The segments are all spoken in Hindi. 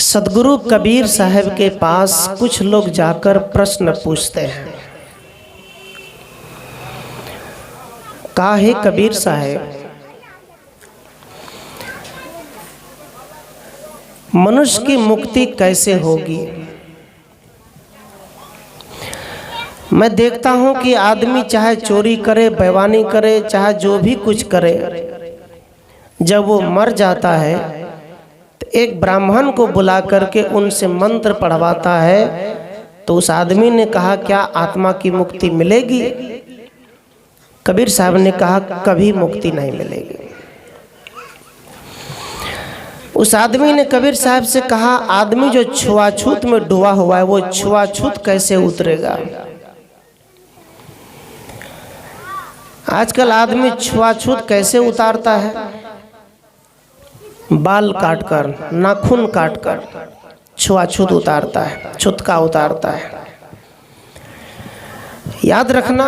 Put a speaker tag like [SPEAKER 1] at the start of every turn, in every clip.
[SPEAKER 1] सदगुरु कबीर साहब के पास कुछ लोग जाकर प्रश्न पूछते हैं। कहा है कबीर साहब, मनुष्य की मुक्ति कैसे होगी? मैं देखता हूं कि आदमी चाहे चोरी करे, बेईमानी करे, चाहे जो भी कुछ करे, जब वो मर जाता है तो एक ब्राह्मण को बुला करके उनसे मंत्र पढ़वाता है। तो उस आदमी ने कहा, क्या आत्मा की मुक्ति मिलेगी? कबीर साहब ने कहा, कभी मुक्ति नहीं मिलेगी। उस आदमी ने कबीर साहब से कहा, आदमी जो छुआछूत में डूबा हुआ है वो छुआछूत कैसे उतरेगा? आजकल आदमी छुआछूत कैसे उतारता है? बाल काटकर, नाखून काटकर छुआछूत उतारता है, छुतका उतारता है। याद रखना,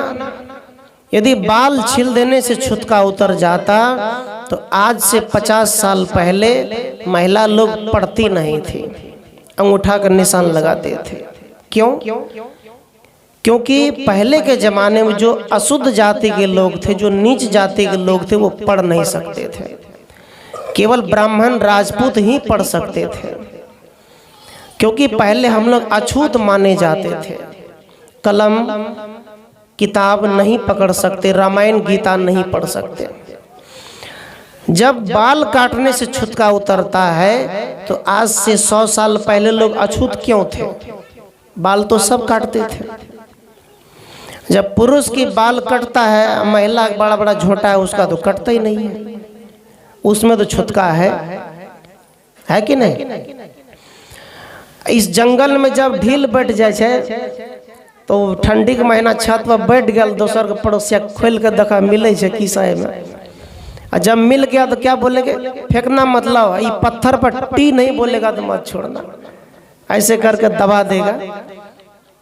[SPEAKER 1] यदि बाल छील देने से छुतका उतर जाता तो आज से 50 साल पहले महिला लोग पढ़ती नहीं थी, अंगूठा का निशान लगाते थे। क्यों? क्योंकि पहले के जमाने में जो अशुद्ध जाति के लोग थे, जो नीच जाति के लोग थे, वो पढ़ नहीं सकते थे। केवल ब्राह्मण राजपूत ही पढ़ सकते थे, क्योंकि पहले हम लोग अछूत माने जाते थे। कलम किताब नहीं पकड़ सकते, रामायण गीता नहीं पढ़ सकते। जब बाल काटने से छुतका उतरता है तो आज से 100 साल पहले लोग अछूत क्यों थे? बाल तो सब काटते थे। जब पुरुष की बाल कटता है, महिला बड़ा बड़ा झोंटा है उसका तो कटता ही नहीं है, उसमें तो छुतका है कि नहीं? इस जंगल में जब ढील बैठ जाए तो ठंडी के महीना छत पर बैठ गया, दोसर के पड़ोसिया खोल के देखा मिले की साए में, और जब मिल गया तो क्या बोलेंगे? फेंकना मतलब ये पत्थर पर टी नहीं बोलेगा तो मत छोड़ना, ऐसे करके दबा देगा।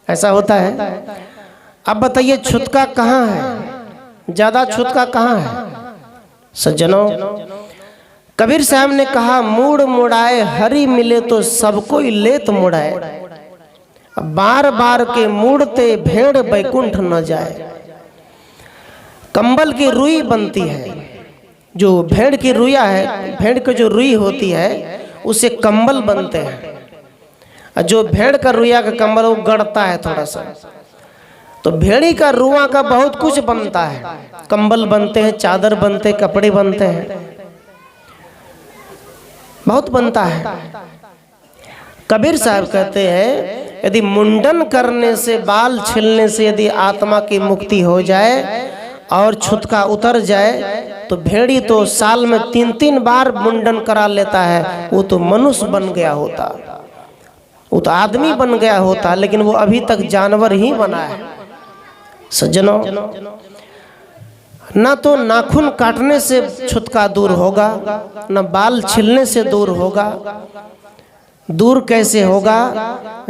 [SPEAKER 1] ऐसा होता है। अब बताइए छुतका कहाँ है? ज्यादा छुतका कहाँ है? सज्जनों, कबीर साहब ने कहा, मूड़ मुड़ाए हरि मिले तो सबको ही लेत मुड़ाए, बार बार के मूड़ते भेड़ बैकुंठ न जाए। कंबल की रुई बनती है, जो भेड़ की रुइया है, भेड़ की जो रुई होती है उससे कंबल बनते हैं। और जो भेड़ का रुइया का कंबल वो गड़ता है थोड़ा सा, तो भेड़ी का रुआ का बहुत कुछ बनता है। कंबल बनते हैं, चादर बनते हैं, कपड़े बनते हैं, बहुत बनता है। कबीर साहब कहते हैं, यदि मुंडन करने से, बाल छीलने से यदि आत्मा की मुक्ति हो जाए और छुतका उतर जाए तो भेड़ी तो साल में 3-3 बार मुंडन करा लेता है, वो तो मनुष्य बन गया होता, वो तो आदमी बन गया होता, लेकिन वो अभी तक जानवर ही बना है। सज्जनों, ना तो नाखून काटने से छुतका दूर होगा, ना बाल छीलने से दूर होगा। दूर कैसे होगा?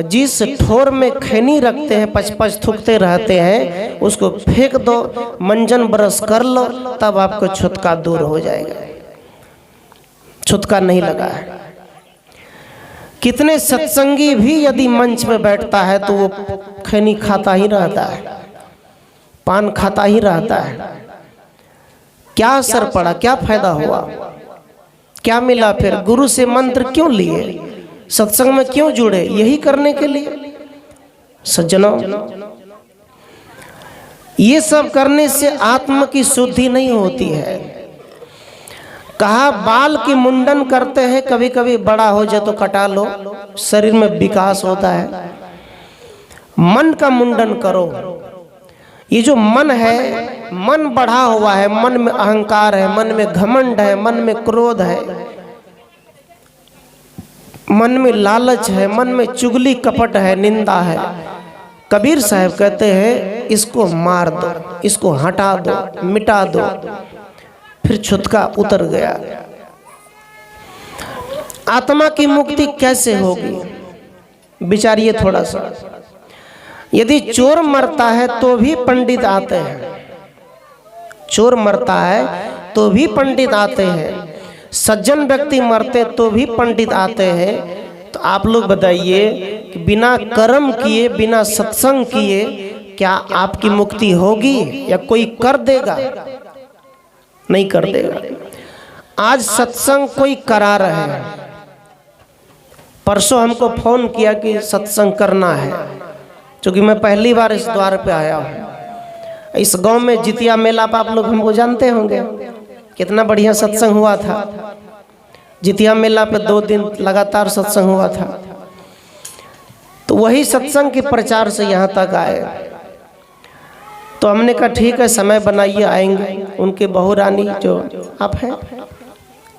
[SPEAKER 1] जिस ठोर में खैनी रखते हैं, पच थूकते रहते हैं, उसको फेंक दो, मंजन ब्रश कर लो, तब आपको छुतका दूर हो जाएगा। छुतका नहीं लगा है। कितने सत्संगी भी यदि मंच पे बैठता है तो वो खैनी खाता ही रहता है, पान खाता ही रहता है। क्या असर पड़ा? क्या फायदा हुआ? क्या मिला? फिर गुरु से मंत्र क्यों लिए? सत्संग में क्यों जुड़े? यही करने के लिए। सज्जनों, ये सब करने से आत्मा की शुद्धि नहीं होती है। कहा, बाल की मुंडन करते हैं, कभी कभी बड़ा हो जाए तो कटा लो, शरीर में विकास होता है। मन का मुंडन करो। ये जो मन है, मन बढ़ा हुआ है, मन में अहंकार है, मन में घमंड है, मन में क्रोध है, मन में लालच है, मन में चुगली कपट है, निंदा है। कबीर साहब कहते हैं, इसको मार दो, इसको हटा दो, मिटा दो, फिर छुतका उतर गया। आत्मा की मुक्ति कैसे होगी? विचारिए थोड़ा सा। यदि चोर मरता है तो भी पंडित आते हैं, चोर मरता है तो भी पंडित आते हैं, सज्जन व्यक्ति मरते तो भी पंडित आते हैं, तो आप लोग बताइए कि बिना कर्म किए, बिना सत्संग किए क्या आपकी मुक्ति होगी या कोई कर देगा? नहीं कर देगा। आज सत्संग कोई करा रहे हैं। परसों हमको फोन किया कि सत्संग करना है, क्योंकि मैं पहली बार इस द्वार पे आया हूँ। इस गांव में जितिया मेला पर आप लोग हमको जानते होंगे, कितना बढ़िया सत्संग हुआ था। जितिया मेला पे 2 दिन लगातार सत्संग हुआ था। तो वही सत्संग के प्रचार से यहाँ तक आए। तो हमने कहा ठीक है, समय बनाइए, आएंगे। उनके बहू रानी जो आप हैं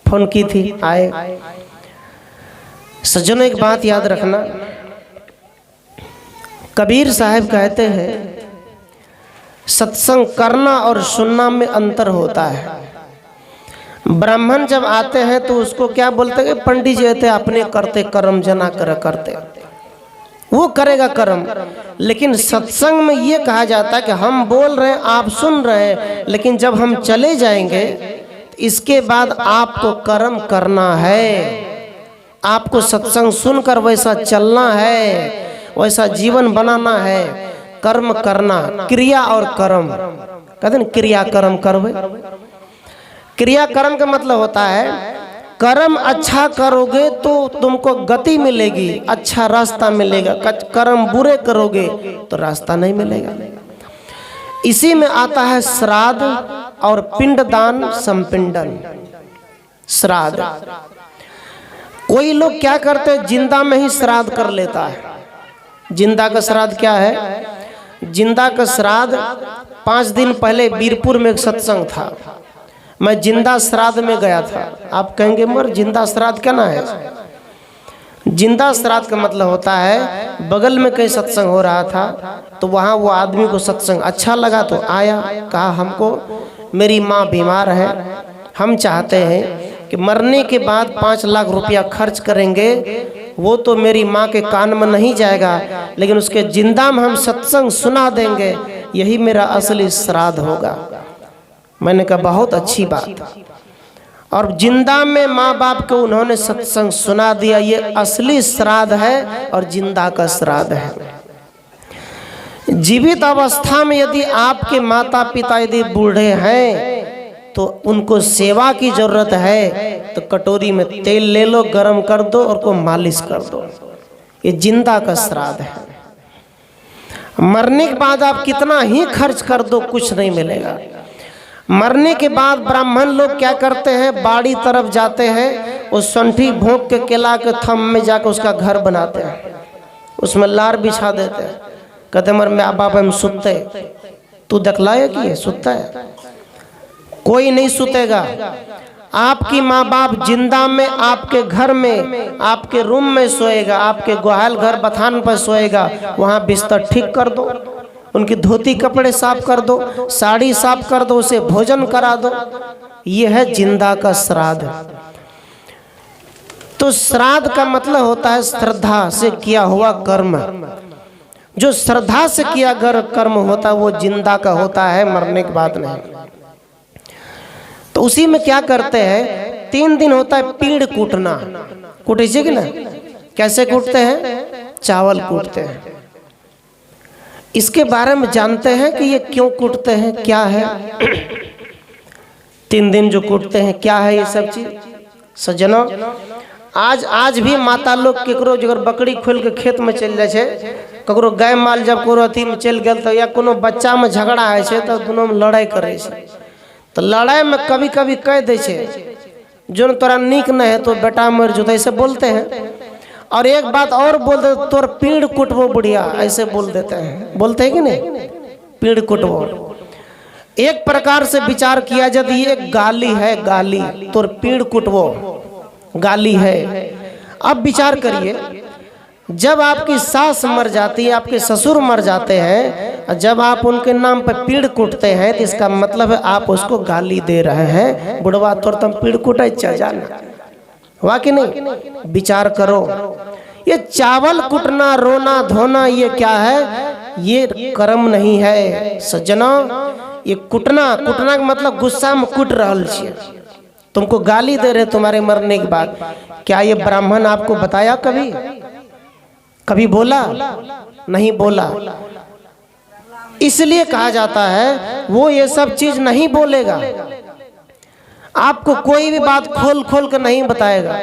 [SPEAKER 1] फोन की थी, आए। सज्जनों, एक बात याद रखना, कबीर साहब कहते हैं सत्संग करना और सुनना में अंतर होता है। ब्राह्मण जब आते हैं तो उसको क्या बोलते हैं? पंडित जी थे अपने करते कर्म जना कर करते, वो करेगा कर्म। लेकिन सत्संग में ये कहा जाता है कि हम बोल रहे हैं, आप सुन रहे हैं, लेकिन जब हम चले जाएंगे इसके बाद आपको कर्म करना है। आपको सत्संग सुनकर वैसा चलना है, वैसा जीवन बनाना है, कर्म करना। क्रिया और कर्म कहते हैं, क्रिया कर्म करवे। क्रिया कर्म का मतलब होता है कर्म अच्छा करोगे तो तुमको गति मिलेगी, अच्छा रास्ता मिलेगा। कर्म बुरे करोगे तो रास्ता नहीं मिलेगा। इसी में आता है श्राद्ध और पिंडदान संपिंडन। श्राद्ध, कोई लोग क्या करते हैं, जिंदा में ही श्राद्ध कर लेता है। जिंदा का श्राद्ध क्या है? जिंदा का श्राद्ध 5 दिन पहले वीरपुर में एक सत्संग था, मैं जिंदा श्राद्ध में गया था। आप कहेंगे मर जिंदा श्राद्ध क्या ना है? जिंदा श्राद्ध का मतलब होता है बगल में कहीं सत्संग हो रहा था, तो वहाँ वो आदमी को सत्संग अच्छा लगा तो आया, कहा हमको मेरी माँ बीमार है, हम चाहते हैं कि मरने के बाद 5 लाख रुपया खर्च करेंगे, वो तो मेरी माँ के कान में नहीं जाएगा, लेकिन उसके जिंदा में हम सत्संग सुना देंगे, यही मेरा असली श्राद्ध होगा। मैंने कहा बहुत अच्छी बात। और जिंदा में माँ बाप को उन्होंने सत्संग सुना दिया, ये असली श्राद्ध है और जिंदा का श्राद्ध है। जीवित अवस्था में यदि आपके माता पिता यदि बूढ़े हैं तो उनको सेवा की जरूरत है, तो कटोरी में तेल ले लो, गरम कर दो और को मालिश कर दो, ये जिंदा का श्राद्ध है। मरने के बाद आप कितना ही खर्च कर दो कुछ नहीं मिलेगा। मरने के बाद ब्राह्मण लोग क्या करते हैं, बाड़ी तरफ जाते हैं, वो संठी भोंक के केला के थम में जाकर उसका घर बनाते हैं, उसमें लार बिछा देते हैं, कहते मर माँ बाप हम सुते, तू दखलाया कि ये सुता है? कोई नहीं सुतेगा। आपकी माँ बाप जिंदा में आपके घर में, आपके रूम में सोएगा, आपके गोहाल घर बथान पर सोएगा, वहाँ बिस्तर ठीक कर दो, उनकी धोती कपड़े साफ कर दो, साड़ी साफ कर दो, उसे भोजन करा दो। यह है जिंदा का श्राद्ध। तो श्राद्ध का मतलब होता है श्रद्धा से किया हुआ कर्म। जो श्रद्धा से किया कर्म होता है वो जिंदा का होता है, मरने के बाद नहीं। तो उसी में क्या करते हैं, 3 दिन होता है पीड़ कूटना। कूटे कि ना? कैसे कूटते हैं? चावल कूटते हैं। इसके बारे में जानते हैं कि ये क्यों कूटते हैं, क्या है? 3 दिन जो कूटते हैं क्या है ये सब चीज? सज्जनों, आज भी माता लोग केकरो जगर बकरी खोल के खेत में चल जाए छे, ककरो गाय माल जब कोनो अथी में चल गल तो या कोनो बच्चा में झगड़ा है छे तो दोनों में लड़ाई करे छे। तो लड़ाई में कभी कभी कह दे छे जो तोरा नीक नहीं है तो बेटा मर जो, ऐसे बोलते हैं। और एक बात और बोल दे, तोर पीड़ कुटबो बुढ़िया, ऐसे बोल देते हैं। बोलते हैं कि नहीं? पीड़ कुटबो एक प्रकार से विचार किया यदि ये गाली है, गाली, तोर पीड़ कुटबो गाली है। अब विचार करिए, जब आपकी सास मर जाती है, आपके ससुर मर जाते हैं, जब आप उनके नाम पर पीड़ कूटते हैं तो इसका मतलब है आप उसको गाली दे रहे हैं। बुढ़वा तोर तुम पीड़ कुटे जाना, हुआ कि नहीं? विचार करो। ये चावल कुटना, रोना धोना, ये क्या है? ये कर्म नहीं है सज्जनों। ये कुटना का मतलब गुस्सा में कुट रहल छिए, तुमको गाली दे रहे तुम्हारे मरने के बाद। क्या ये ब्राह्मण आपको बताया कभी? कभी बोला नहीं बोला। इसलिए कहा जाता है वो ये सब चीज नहीं बोलेगा, आपको कोई भी बात खोल खोल कर नहीं बताएगा।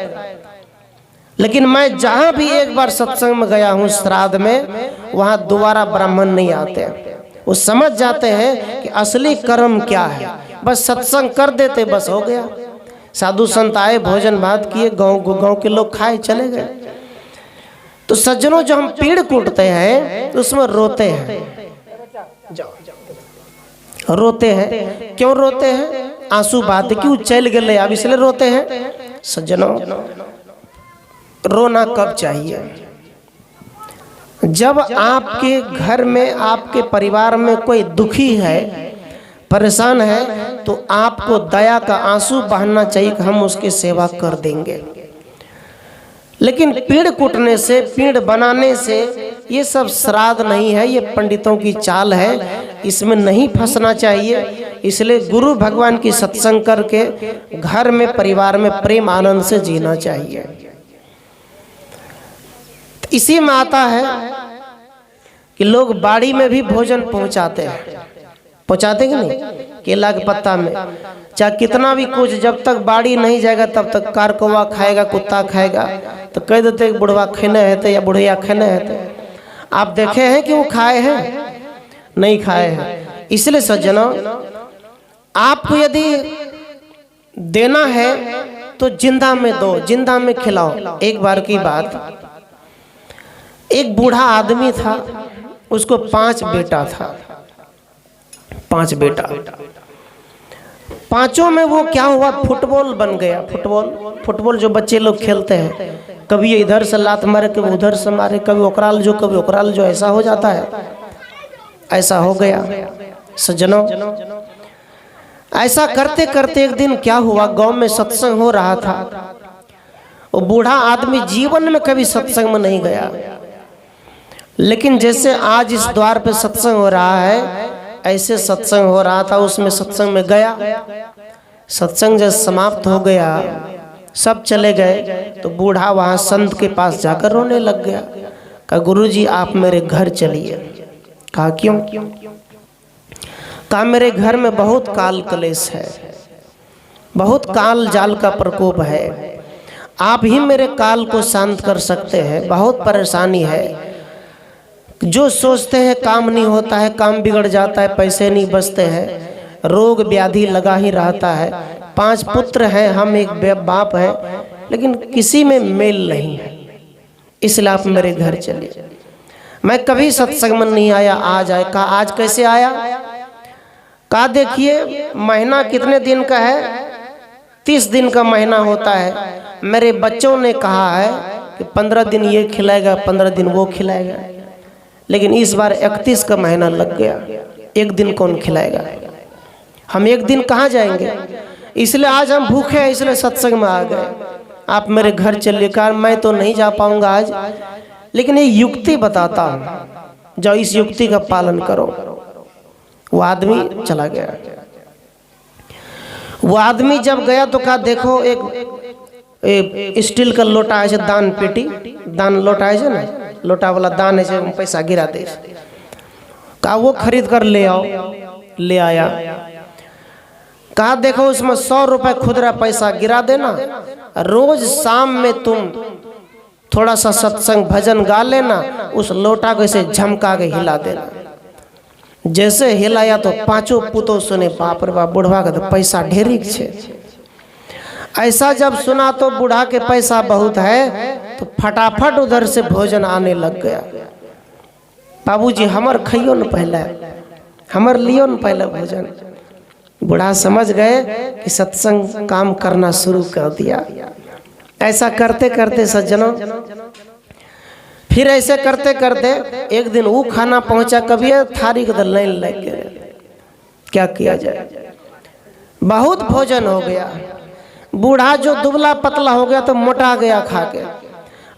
[SPEAKER 1] लेकिन मैं जहां भी एक बार सत्संग में गया हूं श्राद्ध में, वहां दोबारा ब्राह्मण नहीं आते। वो समझ जाते हैं कि असली कर्म क्या है, बस सत्संग कर देते बस हो गया। साधु संत आए, भोजन भात किए, गांव के लोग खाए चले गए। तो सज्जनों, जो हम पेड़ कूटते हैं तो उसमें रोते हैं, रोते हैं। क्यों रोते हैं? आंसू बहाते क्यों चल गए अब इसलिए रोते हैं। सज्जनों, रोना कब चाहिए? जब आपके घर में, आपके परिवार में कोई दुखी है, परेशान है, तो आपको दया का आंसू बहाना चाहिए कि हम उसकी सेवा कर देंगे। लेकिन पेड़ कूटने से, पेड़ बनाने से, ये सब श्राद्ध नहीं है, ये पंडितों की चाल है, इसमें नहीं फंसना चाहिए। इसलिए गुरु भगवान की सत्संग करके घर में, परिवार में प्रेम आनंद से जीना चाहिए। इसी में आता है कि लोग बाड़ी में भी भोजन पहुंचाते हैं, पहुंचाते कि नहीं? केला के पत्ता में चाहे कितना भी कुछ, जब तक बाड़ी नहीं जाएगा तब तक कार कौवा खाएगा, कुत्ता खाएगा। तो कह देते बुढ़वा खेने है या बुढ़िया खेने है। आप देखे हैं कि वो खाए हैं? नहीं खाए हैं। इसलिए सज्जनों, आपको यदि देना है तो जिंदा में दो, जिंदा में खिलाओ। एक बार की बात, एक बूढ़ा आदमी था, उसको 5 बेटा था, 5 बेटा। पांचों में वो क्या हुआ, फुटबॉल बन गया। फुटबॉल जो बच्चे लोग खेलते हैं, कभी इधर से लात मारे, कभी उधर से मारे, कभी ओकराल जो, कभी ओकराल जो, ऐसा हो जाता है। ऐसा हो गया सज्जनों। ऐसा करते करते एक दिन क्या हुआ, गांव में सत्संग हो रहा था। वो बूढ़ा आदमी जीवन में कभी सत्संग में नहीं गया, लेकिन जैसे आज इस द्वार पे सत्संग हो रहा है, ऐसे सत्संग हो रहा था। उसमें सत्संग में गया, सत्संग जब समाप्त हो गया, सब चले गए, तो बूढ़ा वहाँ संत के पास जाकर रोने लग गया। कहा, गुरुजी आप मेरे घर चलिए। कहा क्यों? कहा मेरे घर में बहुत काल कलेश है, बहुत काल जाल का प्रकोप है, आप ही मेरे काल को शांत कर सकते हैं। बहुत परेशानी है, जो सोचते हैं काम नहीं होता है, काम बिगड़ जाता है, पैसे नहीं बचते हैं, रोग व्याधि लगा ही रहता है। 5 पुत्र हैं, हम एक बाप हैं, लेकिन किसी में मेल नहीं है, इसलिए आप मेरे घर चलिए। मैं कभी सत्संग में नहीं आया, आज आए। कहा आज कैसे आया? कहा देखिए महीना कितने दिन का है, 30 दिन का महीना होता है। मेरे बच्चों ने कहा है कि 15 दिन ये खिलाएगा, 15 दिन वो खिलाएगा, लेकिन इस बार 31 का महीना लग गया, एक दिन कौन खिलाएगा? हम एक दिन कहाँ जाएंगे? इसलिए आज हम भूखे हैं, इसलिए सत्संग में आ गए। आप मेरे घर चलिए। कहा मैं तो नहीं जा पाऊंगा आज, लेकिन ये युक्ति बताता हूँ, जाओ इस युक्ति का पालन करो। वो आदमी चला गया। वो आदमी जब गया तो कहा देखो एक स्टील का लोटा है, दान पेटी, दान लोटा है ना, लोटा वाला दान है, पैसा गिरा दे। कहा वो खरीद कर ले आओ। ले आया। कहा देखो उसमें 100 रुपए खुदरा पैसा गिरा देना, रोज शाम में तुम थोड़ा सा सत्संग भजन गा लेना, उस लोटा को ऐसे झमका के हिला देना। जैसे हिलाया तो 5 पुतों सुने, बाप रे बाप, बुढ़वा का तो पैसा ढेरिक छे। ऐसा जब सुना तो बूढ़ा के पैसा बहुत है, तो फटाफट उधर से भोजन आने लग गया। बाबूजी हमर खइयो न पहले, हमर लियो न पहले भोजन। बूढ़ा समझ गए कि सत्संग काम करना शुरू कर दिया। ऐसा करते करते सज्जनों, फिर ऐसे करते करते एक दिन वो खाना पहुंचा, कभी थारी के लाइन लग गए। क्या किया जाए, बहुत भोजन हो गया। बूढ़ा जो दुबला पतला हो गया तो मोटा गया खा के।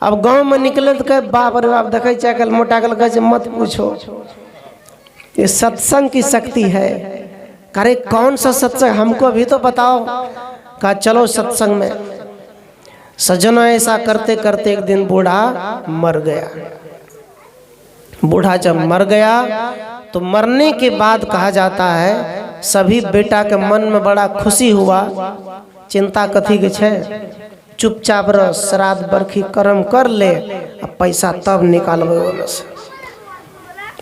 [SPEAKER 1] अब गांव में निकले तो कहे बाप रे बाप, देखे चाकल मोटा गल, कहे मत पूछो, ये सत्संग की शक्ति है। अरे कौन सा सत्संग, हमको भी तो बताओ। कहा चलो सत्संग में। सज्जनों ऐसा करते करते एक दिन बूढ़ा मर गया। बूढ़ा जब मर गया तो मरने के बाद कहा जाता है सभी बेटा के मन में बड़ा खुशी हुआ। चिंता कथी के छे, चुपचाप रह, श्राद्ध बरखी कर्म कर ले, अब पैसा तब निकालबे ओमे से,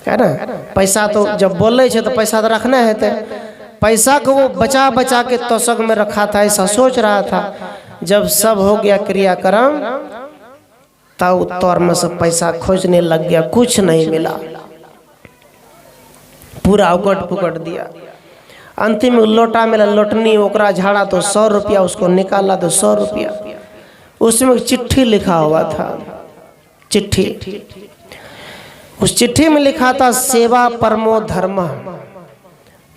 [SPEAKER 1] है ना। पैसा तो जब बोले छे तो पैसा तो रखना है, तो पैसा को वो बचा बचा के तोषक में रखा था, ऐसा सोच रहा था। जब सब हो गया क्रियाक्रम तब तौर में से पैसा खोजने लग गया, कुछ नहीं मिला, पूरा उकट पुकट दिया। अंतिम में लोटा मिला, लोटनी ओकरा झाड़ा तो 100 रुपया, उसको निकाला तो 100 रुपया। उसमें चिट्ठी लिखा हुआ था, चिट्ठी। उस चिट्ठी में लिखा था सेवा परमो धर्म,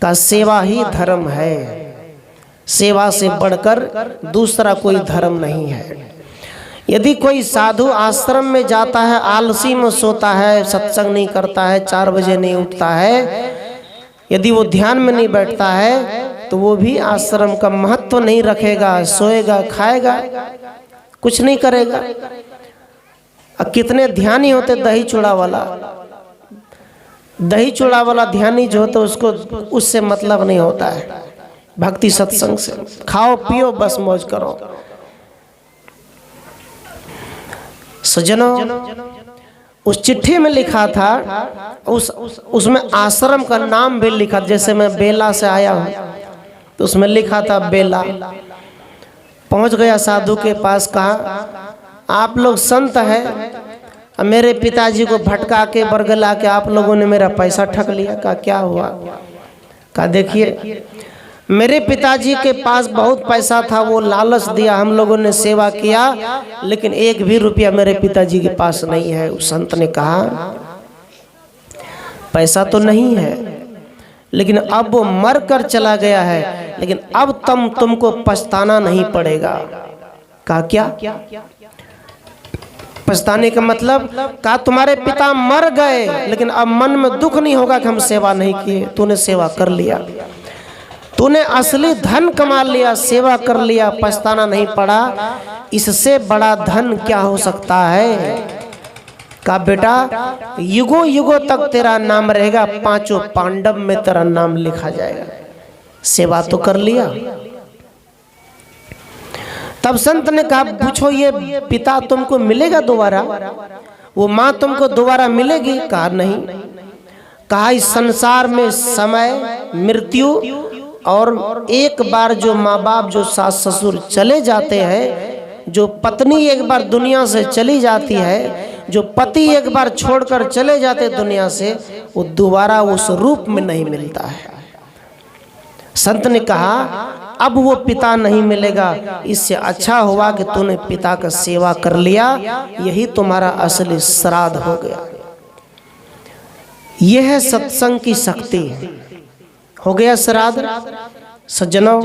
[SPEAKER 1] का सेवा ही धर्म है, सेवा से बढ़कर दूसरा कोई धर्म नहीं है। यदि कोई साधु आश्रम में जाता है, आलसी में सोता है, सत्संग नहीं करता है, 4 बजे नहीं उठता है, यदि वो ध्यान में नहीं बैठता है तो वो भी आश्रम का महत्व नहीं रखेगा, सोएगा, खाएगा, कुछ नहीं करेगा। कितने ध्यानी होते दही चूड़ा वाला, दही चूड़ा वाला ध्यानी जो होता है उसको उससे मतलब नहीं होता है भक्ति सत्संग से। खाओ पियो बस मौज करो। सज्जनों, उस चिट्ठी में लिखा था, उसमें आश्रम का नाम भी लिखा, जैसे मैं बेला से आया हूँ तो उसमें लिखा था बेला। पहुंच गया साधु के पास, कहा आप लोग संत हैं, मेरे पिताजी को भटका के बरगला के आप लोगों ने मेरा पैसा ठग लिया। कहा क्या हुआ? कहा देखिए मेरे पिताजी के पास बहुत पैसा था, वो लालच दिया, हम लोगों ने सेवा किया, लेकिन 1 भी रुपया मेरे पिताजी के पास नहीं है। उस संत ने कहा पैसा तो नहीं है, लेकिन अब वो मर कर चला गया है, लेकिन अब तुमको पछताना नहीं पड़ेगा। कहा क्या? पछताने का मतलब? कहा तुम्हारे पिता मर गए, लेकिन अब मन में दुख नहीं होगा कि हम सेवा नहीं किए, तूने सेवा कर लिया, तूने असली धन कमा लिया, सेवा कर लिया, पछताना नहीं पड़ा। इससे बड़ा धन क्या हो सकता है? कहा बेटा युगों युगों तक तेरा नाम रहेगा, 5 पांडव में तेरा नाम लिखा जाएगा, सेवा तो कर लिया। तब संत ने कहा पूछो ये पिता तुमको मिलेगा दोबारा, वो माँ तुमको दोबारा मिलेगी? कहा नहीं। कहा इस संसार में समय, मृत्यु और एक बार जो माँ बाप, जो सास ससुर चले जाते हैं, जो पत्नी एक बार दुनिया से चली जाती है, जो पति एक बार छोड़कर चले जाते दुनिया से, वो दोबारा उस रूप में नहीं मिलता है। संत ने कहा अब वो पिता नहीं मिलेगा, इससे अच्छा हुआ कि तूने पिता का सेवा कर लिया, यही तुम्हारा असली श्राद्ध हो गया। यह है सत्संग की शक्ति। हो गया श्राद्ध। सज्जनों,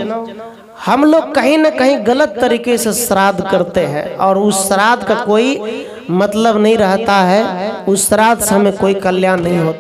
[SPEAKER 1] हम लोग कहीं न कहीं गलत तरीके से श्राद्ध करते हैं और उस श्राद्ध का कोई मतलब नहीं रहता है, उस श्राद्ध से हमें कोई कल्याण नहीं होता।